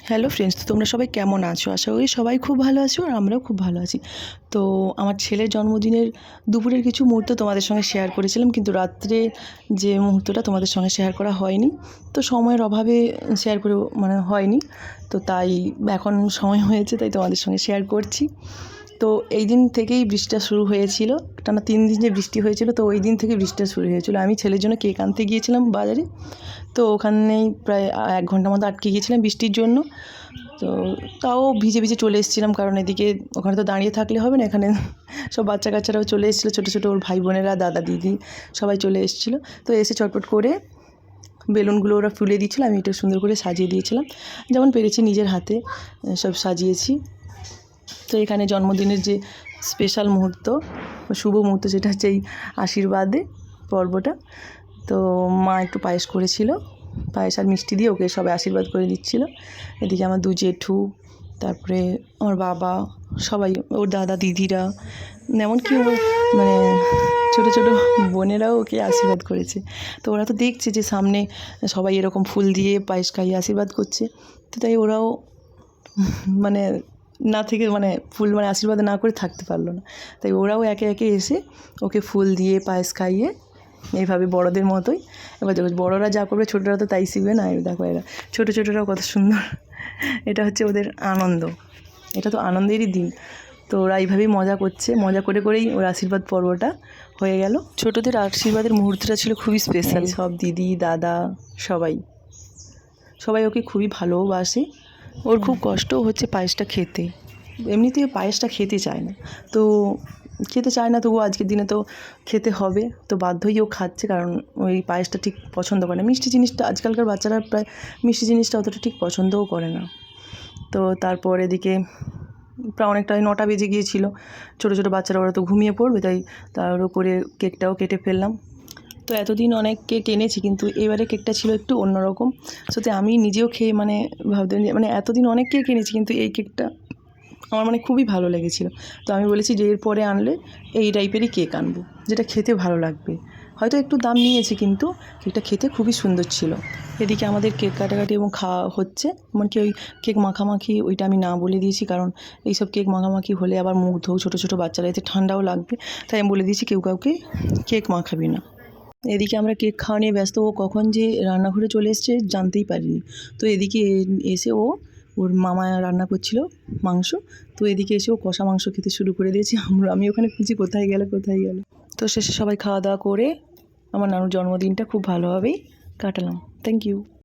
Hello friends, তো তোমরা সবাই কেমন আছো? আশা করি সবাই খুব ভালো আছো আর আমরাও খুব ভালো আছি। তো আমার ছেলের জন্মদিনের দুপুরের কিছু মুহূর্ত তোমাদের সঙ্গে শেয়ার করেছিলাম, কিন্তু রাত্রে যে মুহূর্তটা তোমাদের সঙ্গে শেয়ার করা হয়নি। তো সময়ের অভাবে শেয়ার করে হয়নি। তো তাই এখন সময় হয়েছে, তাই তোমাদের সঙ্গে শেয়ার করছি। তো এই দিন থেকেই বৃষ্টিটা শুরু হয়েছিল, টানা 3 দিন যে বৃষ্টি হয়েছিল, তো ওই দিন থেকে বৃষ্টিটা শুরু হয়েছিল। আমি ছেলের জন্য কেক আনতে গিয়েছিলাম বাজারে, তো ওখানেই প্রায় 1 ঘন্টার মতো আটকে গিয়েছিলাম বৃষ্টির জন্য। তো তাও ভিজে ভিজে চলে এসেছিলাম, কারণ এদিকে ওখানে তো দাঁড়িয়ে থাকলে হবে না, এখানে সব বাচ্চা কাচ্চারাও চলে এসেছিলো, ছোটো ছোটো ওর ভাই বোনেরা, দাদা দিদি সবাই চলে এসেছিলো। তো এসে চটপট করে বেলুনগুলো ওরা ফুলে দিয়েছিলো, আমি একটু সুন্দর করে সাজিয়ে দিয়েছিলাম, যেমন পেরেছি নিজের হাতে সব সাজিয়েছি। তো এখানে জন্মদিনের যে স্পেশাল মুহূর্ত, শুভ মুহূর্ত, সেটা হচ্ছে এই আশীর্বাদে পর্বটা। তো মা একটু পায়েস করেছিল, পায়েস আর মিষ্টি দিয়ে ওকে সবাই আশীর্বাদ করে দিচ্ছিলো। এদিকে আমার 2 জেঠু, তারপরে আমার বাবা, সবাই, ওর দাদা দিদিরা, এমনকি ওর ছোটো ছোটো বোনেরাও ওকে আশীর্বাদ করেছে। তো ওরা তো দেখছে যে সামনে সবাই এরকম ফুল দিয়ে পায়েস খাইয়ে আশীর্বাদ করছে, তো তাই ওরাও মানে না থেকে ফুল আশীর্বাদ না করে থাকতে পারলো না। তাই ওরাও একে একে এসে ওকে ফুল দিয়ে পায়েস খাইয়ে এইভাবে বড়দের মতোই। এবার দেখো বড়রা যা করবে ছোটরা তো তাই শিখবে না। দেখো এরা ছোটো ছোটোরাও কত সুন্দর, এটা হচ্ছে ওদের আনন্দ, এটা তো আনন্দেরই দিন। তো ওরা এইভাবেই মজা করছে, মজা করে করেই ওর আশীর্বাদ পর্বটা হয়ে গেল। ছোটদের আশীর্বাদের মুহূর্তটা ছিল খুবই স্পেশাল। সব দিদি দাদা সবাই সবাই ওকে খুবই ভালোবাসে। ওর খুব কষ্টও হচ্ছে পায়েসটা খেতে, এমনিতে পায়েসটা খেতে চায় না, তো খেতে চায় না, তবুও আজকের দিনে তো খেতে হবে, তো বাধ্যই ও খাচ্ছে, কারণ ওই পায়েসটা ঠিক পছন্দ করে না। মিষ্টি জিনিসটা আজকালকার বাচ্চারা প্রায় মিষ্টি জিনিসটা অতটা ঠিক পছন্দও করে না। তো তারপর এদিকে প্রায় অনেকটাই 9টা বেজে গিয়েছিল, ছোটো ছোটো বাচ্চারা ওরা তো ঘুমিয়ে পড়বে, তাই তার উপরে কেকটাও কেটে ফেললাম। তো এতদিন অনেক কেক এনেছি, কিন্তু এবারে কেকটা ছিল একটু অন্যরকম। সত্যি আমি নিজেও খেয়ে ভাবতাম যে এতদিন অনেক কেক এনেছি, কিন্তু এই কেকটা আমার খুবই ভালো লেগেছিলো। তো আমি বলেছি যে এরপরে আনলে এই টাইপেরই কেক আনবো, যেটা খেতে ভালো লাগবে। হয়তো একটু দাম নিয়েছে, কিন্তু কেকটা খেতে খুবই সুন্দর ছিল। এদিকে আমাদের কেক কাটাকাটি এবং খাওয়া হচ্ছে, এমনকি ওই কেক মাখামাখি ওইটা আমি না বলে দিয়েছি, কারণ এইসব কেক মাখামাখি হলে আবার মুখ ধোও, ছোটো ছোটো বাচ্চারা, এতে ঠান্ডাও লাগবে, তাই আমি বলে দিয়েছি কেউ কাউকে কেক মাখাবি না। এদিকে আমরা কেক খাওয়া নিয়ে ব্যস্ত, ও কখন যে রান্নাঘরে চলে এসছে জানতেই পারিনি। তো এদিকে এসে ওর মামা রান্না করছিল মাংস, তো এদিকে এসে ও কষা মাংস খেতে শুরু করে দিয়েছি। আমি ওখানে খুঁজি কোথায় গেল। তো শেষে সবাই খাওয়া দাওয়া করে আমার নানুর জন্মদিনটা খুব ভালোভাবেই কাটালাম। Thank you.